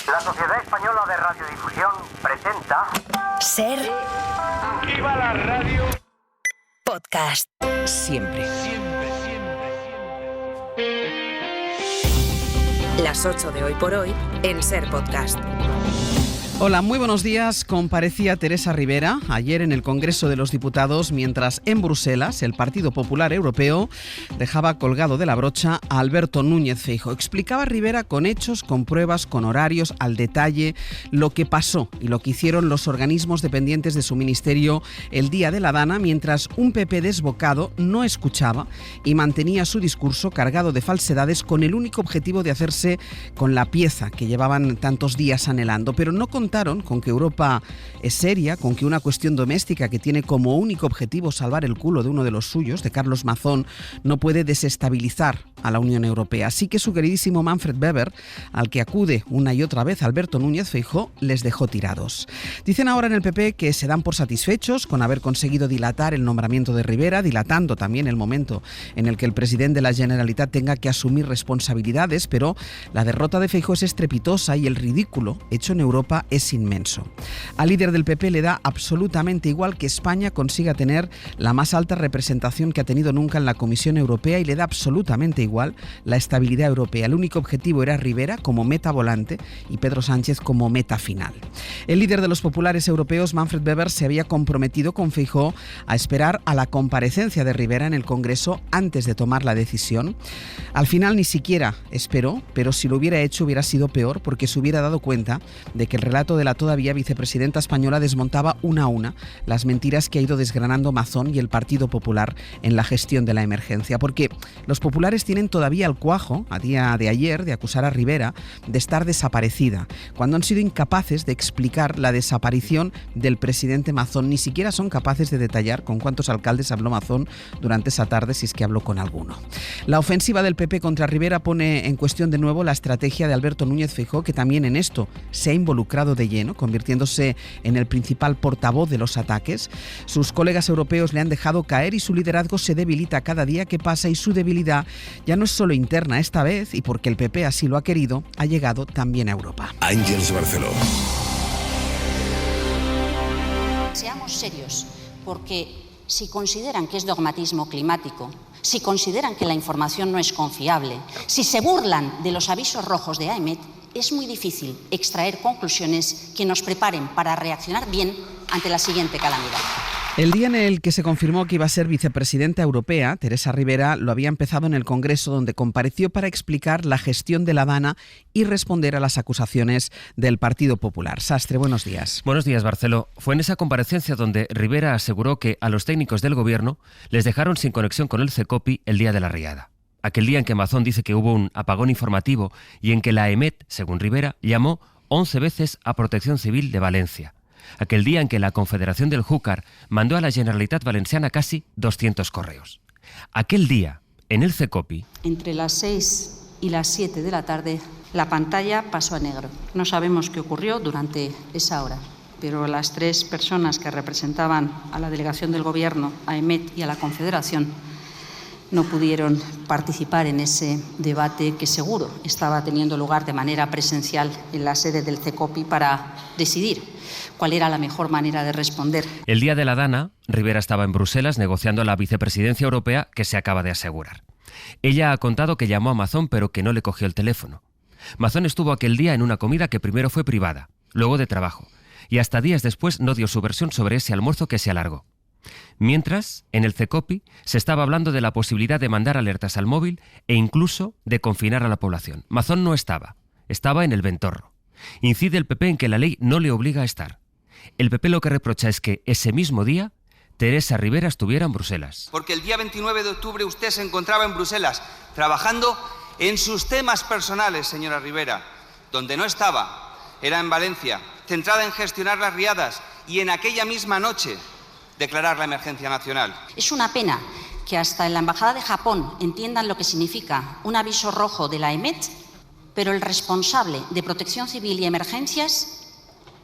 La Sociedad Española de Radiodifusión presenta... Ser... ¡Viva la radio! Podcast. Siempre. Las 8 de Hoy por Hoy en Ser Podcast. Hola, muy buenos días. Comparecía Teresa Ribera ayer en el Congreso de los Diputados mientras en Bruselas el Partido Popular Europeo dejaba colgado de la brocha a Alberto Núñez Feijóo. Explicaba Ribera con hechos, con pruebas, con horarios, al detalle lo que pasó y lo que hicieron los organismos dependientes de su ministerio el día de la Dana, mientras un PP desbocado no escuchaba y mantenía su discurso cargado de falsedades con el único objetivo de hacerse con la pieza que llevaban tantos días anhelando, pero no contaron con que Europa es seria, con que una cuestión doméstica que tiene como único objetivo salvar el culo de uno de los suyos, de Carlos Mazón, no puede desestabilizar a la Unión Europea. Así que su queridísimo Manfred Weber, al que acude una y otra vez Alberto Núñez Feijóo, les dejó tirados. Dicen ahora en el PP que se dan por satisfechos con haber conseguido dilatar el nombramiento de Ribera, dilatando también el momento en el que el presidente de la Generalitat tenga que asumir responsabilidades, pero la derrota de Feijóo es estrepitosa y el ridículo hecho en Europa es inmenso. Al líder del PP le da absolutamente igual que España consiga tener la más alta representación que ha tenido nunca en la Comisión Europea y le da absolutamente igual la estabilidad europea. El único objetivo era Ribera como meta volante y Pedro Sánchez como meta final. El líder de los populares europeos, Manfred Weber, se había comprometido con Feijóo a esperar a la comparecencia de Ribera en el Congreso antes de tomar la decisión. Al final ni siquiera esperó, pero si lo hubiera hecho hubiera sido peor porque se hubiera dado cuenta de que el relato de la todavía vicepresidenta española desmontaba una a una las mentiras que ha ido desgranando Mazón y el Partido Popular en la gestión de la emergencia, porque los populares tienen todavía el cuajo, a día de ayer, de acusar a Ribera de estar desaparecida, cuando han sido incapaces de explicar la desaparición del presidente Mazón. Ni siquiera son capaces de detallar con cuántos alcaldes habló Mazón durante esa tarde, si es que habló con alguno. La ofensiva del PP contra Ribera pone en cuestión de nuevo la estrategia de Alberto Núñez Feijóo, que también en esto se ha involucrado de lleno, convirtiéndose en el principal portavoz de los ataques. Sus colegas europeos le han dejado caer y su liderazgo se debilita cada día que pasa, y su debilidad ya no es solo interna esta vez, y porque el PP así lo ha querido, ha llegado también a Europa. Ángeles Barceló. Seamos serios, porque si consideran que es dogmatismo climático, si consideran que la información no es confiable, si se burlan de los avisos rojos de AEMET, es muy difícil extraer conclusiones que nos preparen para reaccionar bien ante la siguiente calamidad. El día en el que se confirmó que iba a ser vicepresidenta europea, Teresa Ribera lo había empezado en el Congreso, donde compareció para explicar la gestión de la Dana y responder a las acusaciones del Partido Popular. Sastre, buenos días. Buenos días, Barceló. Fue en esa comparecencia donde Ribera aseguró que a los técnicos del Gobierno les dejaron sin conexión con el CECOPI el día de la riada. Aquel día en que Mazón dice que hubo un apagón informativo y en que la AEMET, según Ribera, llamó 11 veces a Protección Civil de Valencia. Aquel día en que la Confederación del Júcar mandó a la Generalitat Valenciana casi 200 correos. Aquel día, en el CECOPI... Entre las 6 y las 7 de la tarde, la pantalla pasó a negro. No sabemos qué ocurrió durante esa hora, pero las tres personas que representaban a la delegación del Gobierno, a AEMET y a la Confederación, no pudieron participar en ese debate que seguro estaba teniendo lugar de manera presencial en la sede del CECOPI para decidir cuál era la mejor manera de responder. El día de la Dana, Ribera estaba en Bruselas negociando la vicepresidencia europea que se acaba de asegurar. Ella ha contado que llamó a Mazón pero que no le cogió el teléfono. Mazón estuvo aquel día en una comida que primero fue privada, luego de trabajo, y hasta días después no dio su versión sobre ese almuerzo que se alargó. Mientras, en el CECOPI se estaba hablando de la posibilidad de mandar alertas al móvil e incluso de confinar a la población. Mazón no estaba en el ventorro. Incide el PP en que la ley no le obliga a estar. El PP lo que reprocha es que ese mismo día Teresa Ribera estuviera en Bruselas. Porque el día 29 de octubre usted se encontraba en Bruselas trabajando en sus temas personales, señora Ribera. Donde no estaba era en Valencia, centrada en gestionar las riadas y en aquella misma noche declarar la emergencia nacional. Es una pena que hasta en la Embajada de Japón entiendan lo que significa un aviso rojo de la AEMET, pero el responsable de Protección Civil y Emergencias,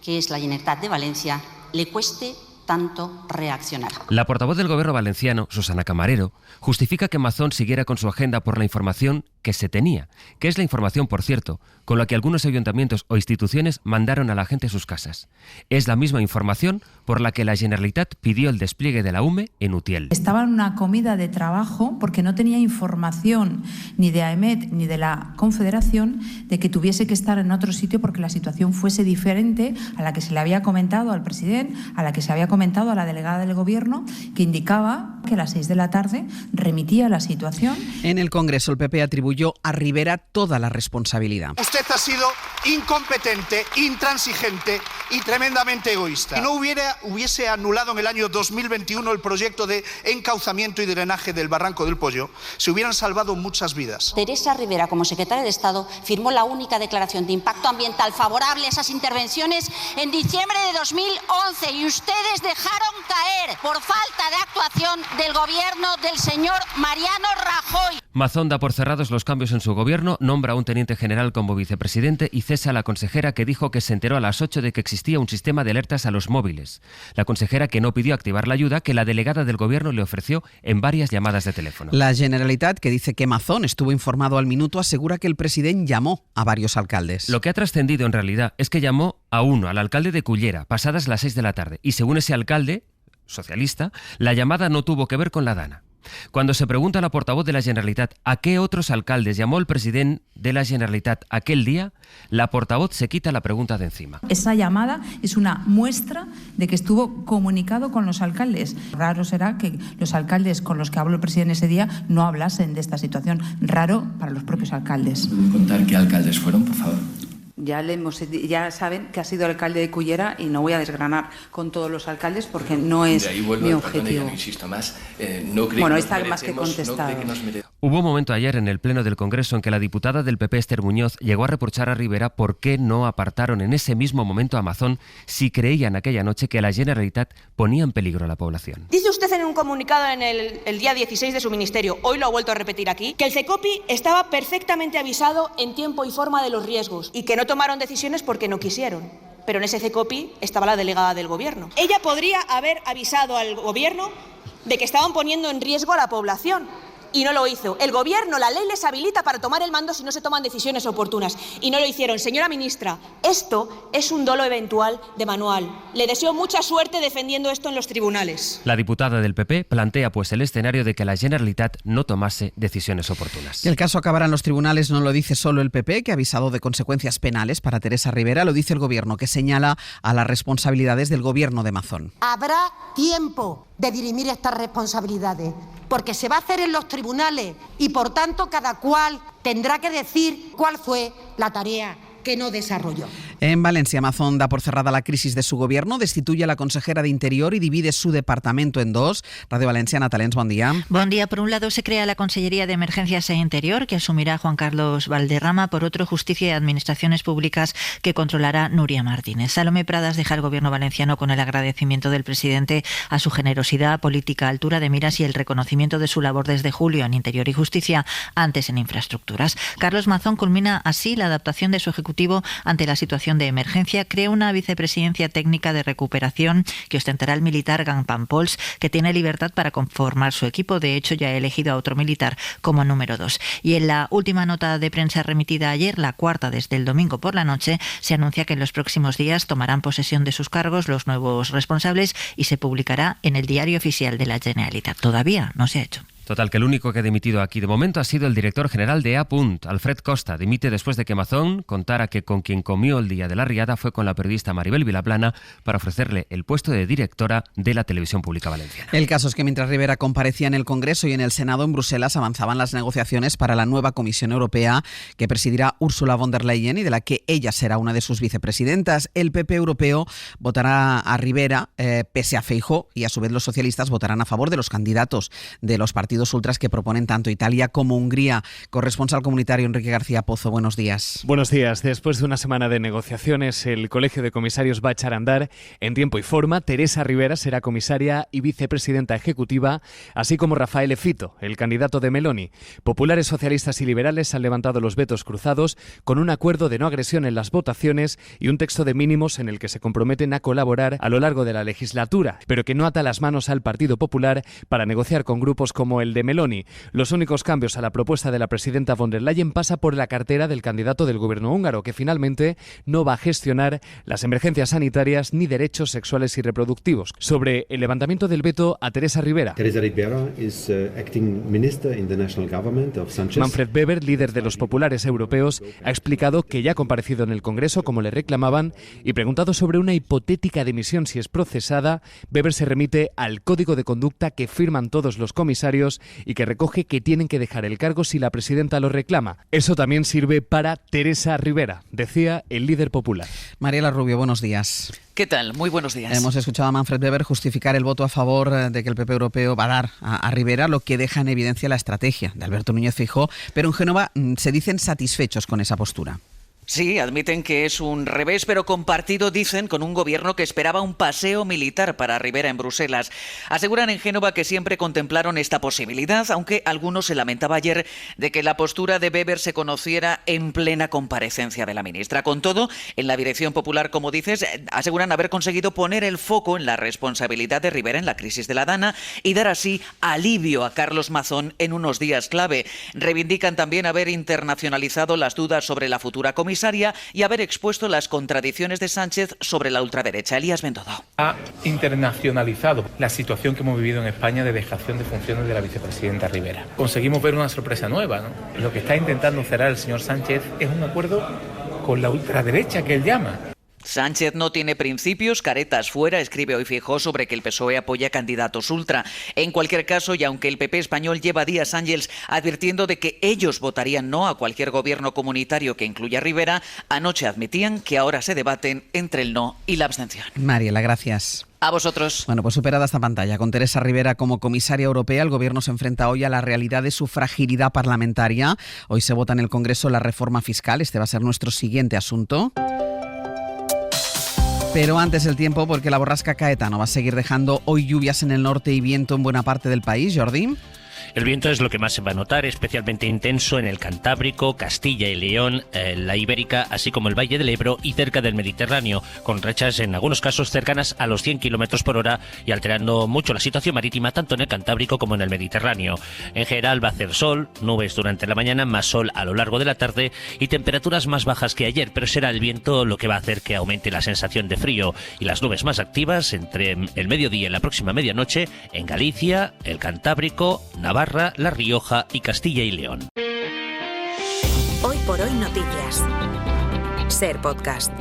que es la Generalitat de Valencia, le cueste tanto reaccionar. La portavoz del Gobierno valenciano, Susana Camarero, justifica que Mazón siguiera con su agenda por la información que se tenía, que es la información, por cierto, con la que algunos ayuntamientos o instituciones mandaron a la gente a sus casas. Es la misma información por la que la Generalitat pidió el despliegue de la UME en Utiel. Estaba en una comida de trabajo porque no tenía información ni de AEMET ni de la Confederación de que tuviese que estar en otro sitio porque la situación fuese diferente a la que se le había comentado al presidente, a la que se había comentado a la delegada del Gobierno, que indicaba que a las 6 de la tarde remitía la situación. En el Congreso el PP atribuyó a Rivera toda la responsabilidad. Usted ha sido incompetente, intransigente y tremendamente egoísta. Si no hubiese anulado en el año 2021 el proyecto de encauzamiento y drenaje del Barranco del Pollo, se hubieran salvado muchas vidas. Teresa Rivera, como secretaria de Estado, firmó la única declaración de impacto ambiental favorable a esas intervenciones en diciembre de 2011 y ustedes dejaron caer por falta de actuación del gobierno del señor Mariano Rajoy. Mazón da por cerrados los cambios en su gobierno, nombra a un teniente general como vicepresidente y cesa a la consejera que dijo que se enteró a las 8 de que existía un sistema de alertas a los móviles. La consejera que no pidió activar la ayuda que la delegada del gobierno le ofreció en varias llamadas de teléfono. La Generalitat, que dice que Mazón estuvo informado al minuto, asegura que el presidente llamó a varios alcaldes. Lo que ha trascendido en realidad es que llamó a uno, al alcalde de Cullera, pasadas las 6 de la tarde, y según ese alcalde, socialista, la llamada no tuvo que ver con la Dana. Cuando se pregunta a la portavoz de la Generalitat a qué otros alcaldes llamó el presidente de la Generalitat aquel día, la portavoz se quita la pregunta de encima. Esa llamada es una muestra de que estuvo comunicado con los alcaldes. Raro será que los alcaldes con los que habló el presidente ese día no hablasen de esta situación. Raro para los propios alcaldes. ¿Puede contar qué alcaldes fueron, por favor? Ya saben que ha sido el alcalde de Cullera y no voy a desgranar con todos los alcaldes porque no es mi objetivo. Ya no insisto más. No creo bueno, que está más que contestado. Hubo un momento ayer en el Pleno del Congreso en que la diputada del PP, Esther Muñoz, llegó a reprochar a Rivera por qué no apartaron en ese mismo momento a Mazón si creían aquella noche que la Generalitat ponía en peligro a la población. Dice usted en un comunicado en el día 16 de su ministerio, hoy lo ha vuelto a repetir aquí, que el CECOPI estaba perfectamente avisado en tiempo y forma de los riesgos y que no tomaron decisiones porque no quisieron. Pero en ese CECOPI estaba la delegada del gobierno. Ella podría haber avisado al gobierno de que estaban poniendo en riesgo a la población. Y no lo hizo. El gobierno, la ley les habilita para tomar el mando si no se toman decisiones oportunas. Y no lo hicieron. Señora ministra, esto es un dolo eventual de manual. Le deseo mucha suerte defendiendo esto en los tribunales. La diputada del PP plantea pues el escenario de que la Generalitat no tomase decisiones oportunas. Que el caso acabará en los tribunales no lo dice solo el PP, que ha avisado de consecuencias penales para Teresa Rivera, lo dice el gobierno, que señala a las responsabilidades del gobierno de Mazón. Habrá tiempo de dirimir estas responsabilidades, porque se va a hacer en los tribunales y, por tanto, cada cual tendrá que decir cuál fue la tarea que no desarrolló. En Valencia, Mazón da por cerrada la crisis de su gobierno, destituye a la consejera de Interior y divide su departamento en dos. Radio Valencia, Natalens, buen día. Buen día. Por un lado se crea la Consellería de Emergencias e Interior, que asumirá Juan Carlos Valderrama. Por otro, Justicia y Administraciones Públicas, que controlará Nuria Martínez. Salomé Pradas deja el gobierno valenciano con el agradecimiento del presidente a su generosidad política, altura de miras y el reconocimiento de su labor desde julio en Interior y Justicia, antes en Infraestructuras. Carlos Mazón culmina así la adaptación de su ejecutivo ante la situación de emergencia. Crea una vicepresidencia técnica de recuperación que ostentará el militar Gang Pampols, que tiene libertad para conformar su equipo. De hecho, ya ha elegido a otro militar como número 2. Y en la última nota de prensa remitida ayer, la cuarta desde el domingo por la noche, se anuncia que en los próximos días tomarán posesión de sus cargos los nuevos responsables y se publicará en el Diario Oficial de la Generalitat. Todavía no se ha hecho. Total, que el único que ha dimitido aquí de momento ha sido el director general de A. Alfred Costa. Dimite después de que Mazón contara que con quien comió el día de la riada fue con la periodista Maribel Vilaplana para ofrecerle el puesto de directora de la Televisión Pública Valenciana. El caso es que mientras Rivera comparecía en el Congreso y en el Senado en Bruselas, avanzaban las negociaciones para la nueva Comisión Europea que presidirá Ursula von der Leyen y de la que ella será una de sus vicepresidentas. El PP europeo votará a Rivera pese a Feijóo y a su vez los socialistas votarán a favor de los candidatos de los partidos ultras que proponen tanto Italia como Hungría. Corresponsal comunitario Enrique García Pozo, buenos días. Buenos días. Después de una semana de negociaciones, el Colegio de Comisarios va a echar a andar en tiempo y forma. Teresa Rivera será comisaria y vicepresidenta ejecutiva, así como Raffaele Fitto, el candidato de Meloni. Populares, socialistas y liberales han levantado los vetos cruzados con un acuerdo de no agresión en las votaciones y un texto de mínimos en el que se comprometen a colaborar a lo largo de la legislatura, pero que no ata las manos al Partido Popular para negociar con grupos como el el de Meloni. Los únicos cambios a la propuesta de la presidenta von der Leyen pasa por la cartera del candidato del gobierno húngaro, que finalmente no va a gestionar las emergencias sanitarias ni derechos sexuales y reproductivos. Sobre el levantamiento del veto a Teresa Rivera. Teresa Rivera is acting minister in the national government of Sánchez. Manfred Weber, líder de los populares europeos, ha explicado que ya ha comparecido en el Congreso, como le reclamaban, y preguntado sobre una hipotética dimisión si es procesada, Weber se remite al código de conducta que firman todos los comisarios y que recoge que tienen que dejar el cargo si la presidenta lo reclama. Eso también sirve para Teresa Rivera, decía el líder popular. Mariela Rubio, buenos días. ¿Qué tal? Muy buenos días. Hemos escuchado a Manfred Weber justificar el voto a favor de que el PP europeo va a dar a Rivera, lo que deja en evidencia la estrategia de Alberto Núñez Feijóo, pero en Génova se dicen satisfechos con esa postura. Sí, admiten que es un revés, pero compartido, dicen, con un gobierno que esperaba un paseo militar para Rivera en Bruselas. Aseguran en Génova que siempre contemplaron esta posibilidad, aunque algunos se lamentaba ayer de que la postura de Weber se conociera en plena comparecencia de la ministra. Con todo, en la dirección popular, como dices, aseguran haber conseguido poner el foco en la responsabilidad de Rivera en la crisis de la Dana y dar así alivio a Carlos Mazón en unos días clave. Reivindican también haber internacionalizado las dudas sobre la futura comisaria y haber expuesto las contradicciones de Sánchez sobre la ultraderecha. Elías Bendodo. Ha internacionalizado la situación que hemos vivido en España de dejación de funciones de la vicepresidenta Rivera. Conseguimos ver una sorpresa nueva, ¿no? Lo que está intentando cerrar el señor Sánchez es un acuerdo con la ultraderecha que él llama. Sánchez no tiene principios, caretas fuera, escribe hoy Feijóo sobre que el PSOE apoya candidatos ultra. En cualquier caso, y aunque el PP español lleva días, Ángels, advirtiendo de que ellos votarían no a cualquier gobierno comunitario que incluya a Rivera, anoche admitían que ahora se debaten entre el no y la abstención. Mariela, gracias. A vosotros. Bueno, pues superada esta pantalla, con Teresa Rivera como comisaria europea, el Gobierno se enfrenta hoy a la realidad de su fragilidad parlamentaria. Hoy se vota en el Congreso la reforma fiscal. Este va a ser nuestro siguiente asunto. Pero antes el tiempo, porque la borrasca Caetano va a seguir dejando hoy lluvias en el norte y viento en buena parte del país. Jordi. El viento es lo que más se va a notar, especialmente intenso en el Cantábrico, Castilla y León, la Ibérica, así como el Valle del Ebro y cerca del Mediterráneo, con rachas en algunos casos cercanas a los 100 km por hora y alterando mucho la situación marítima tanto en el Cantábrico como en el Mediterráneo. En general va a hacer sol, nubes durante la mañana, más sol a lo largo de la tarde y temperaturas más bajas que ayer, pero será el viento lo que va a hacer que aumente la sensación de frío y las nubes más activas entre el mediodía y la próxima medianoche en Galicia, el Cantábrico, Navarra, La Rioja y Castilla y León. Hoy por hoy noticias. Ser Podcast.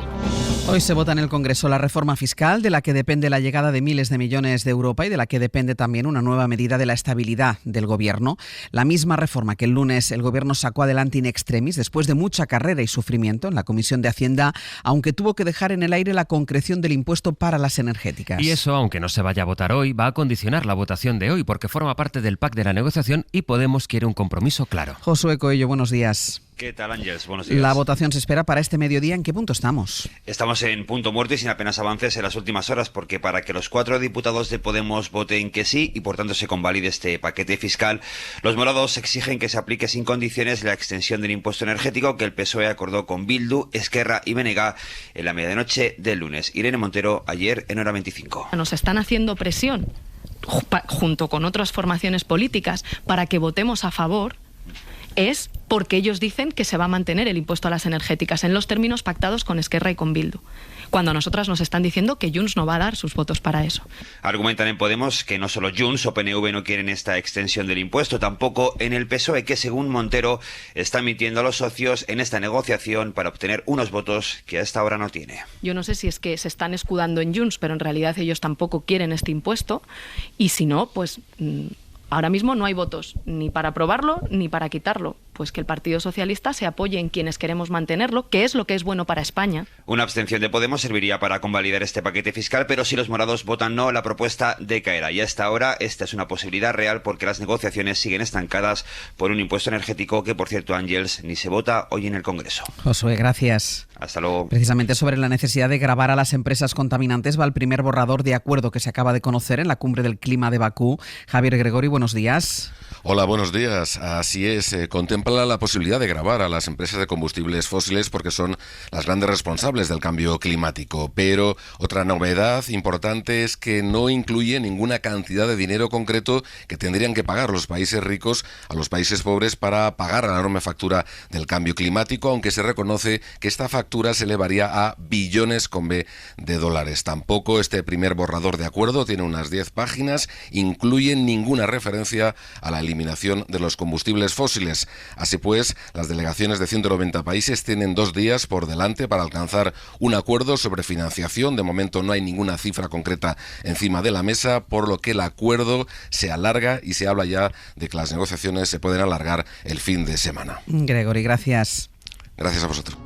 Hoy se vota en el Congreso la reforma fiscal, de la que depende la llegada de miles de millones de Europa y de la que depende también una nueva medida de la estabilidad del Gobierno. La misma reforma que el lunes el Gobierno sacó adelante in extremis después de mucha carrera y sufrimiento en la Comisión de Hacienda, aunque tuvo que dejar en el aire la concreción del impuesto para las energéticas. Y eso, aunque no se vaya a votar hoy, va a condicionar la votación de hoy porque forma parte del PAC de la negociación y Podemos quiere un compromiso claro. Josué Coello, buenos días. ¿Qué tal, Ángels? Buenos días. La votación se espera para este mediodía. ¿En qué punto estamos? Estamos en punto muerto y sin apenas avances en las últimas horas, porque para que los 4 diputados de Podemos voten que sí y por tanto se convalide este paquete fiscal, los morados exigen que se aplique sin condiciones la extensión del impuesto energético que el PSOE acordó con Bildu, Esquerra y BNG en la medianoche del lunes. Irene Montero, ayer en Hora 25. Nos están haciendo presión, junto con otras formaciones políticas, para que votemos a favor, es porque ellos dicen que se va a mantener el impuesto a las energéticas en los términos pactados con Esquerra y con Bildu, cuando a nosotras nos están diciendo que Junts no va a dar sus votos para eso. Argumentan en Podemos que no solo Junts o PNV no quieren esta extensión del impuesto, tampoco en el PSOE, que según Montero está mintiendo a los socios en esta negociación para obtener unos votos que a esta hora no tiene. Yo no sé si es que se están escudando en Junts, pero en realidad ellos tampoco quieren este impuesto, y si no, pues ahora mismo no hay votos ni para aprobarlo ni para quitarlo. Pues que el Partido Socialista se apoye en quienes queremos mantenerlo, que es lo que es bueno para España. Una abstención de Podemos serviría para convalidar este paquete fiscal, pero si los morados votan no, la propuesta decaerá. Y a esta hora esta es una posibilidad real porque las negociaciones siguen estancadas por un impuesto energético que, por cierto, Ángels, ni se vota hoy en el Congreso. Josué, gracias. Hasta luego. Precisamente sobre la necesidad de gravar a las empresas contaminantes va el primer borrador de acuerdo que se acaba de conocer en la Cumbre del Clima de Bakú. Javier Gregori, buenos días. Hola, buenos días. Así es, contempla la posibilidad de gravar a las empresas de combustibles fósiles porque son las grandes responsables del cambio climático. Pero otra novedad importante es que no incluye ninguna cantidad de dinero concreto que tendrían que pagar los países ricos a los países pobres para pagar la enorme factura del cambio climático, aunque se reconoce que esta factura se elevaría a billones con B de dólares. Tampoco este primer borrador de acuerdo, tiene unas 10 páginas, incluye ninguna referencia a la eliminación de los combustibles fósiles. Así pues, las delegaciones de 190 países tienen 2 días por delante para alcanzar un acuerdo sobre financiación. De momento no hay ninguna cifra concreta encima de la mesa, por lo que el acuerdo se alarga y se habla ya de que las negociaciones se pueden alargar el fin de semana. Gregory, gracias. Gracias a vosotros.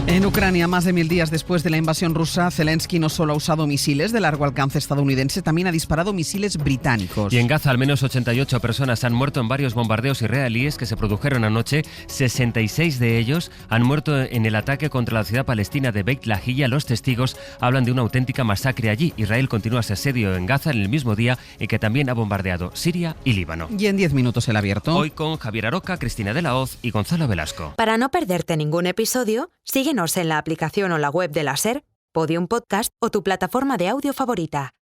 En Ucrania, más de 1000 días después de la invasión rusa, Zelensky no solo ha usado misiles de largo alcance estadounidense, también ha disparado misiles británicos. Y en Gaza, al menos 88 personas han muerto en varios bombardeos israelíes que se produjeron anoche. 66 de ellos han muerto en el ataque contra la ciudad palestina de Beit Lahilla. Los testigos hablan de una auténtica masacre allí. Israel continúa su asedio en Gaza en el mismo día en que también ha bombardeado Siria y Líbano. Y en 10 minutos el abierto. Hoy con Javier Aroca, Cristina de la Hoz y Gonzalo Velasco. Para no perderte ningún episodio, síguenos en la aplicación o la web de la SER, Podium Podcast o tu plataforma de audio favorita.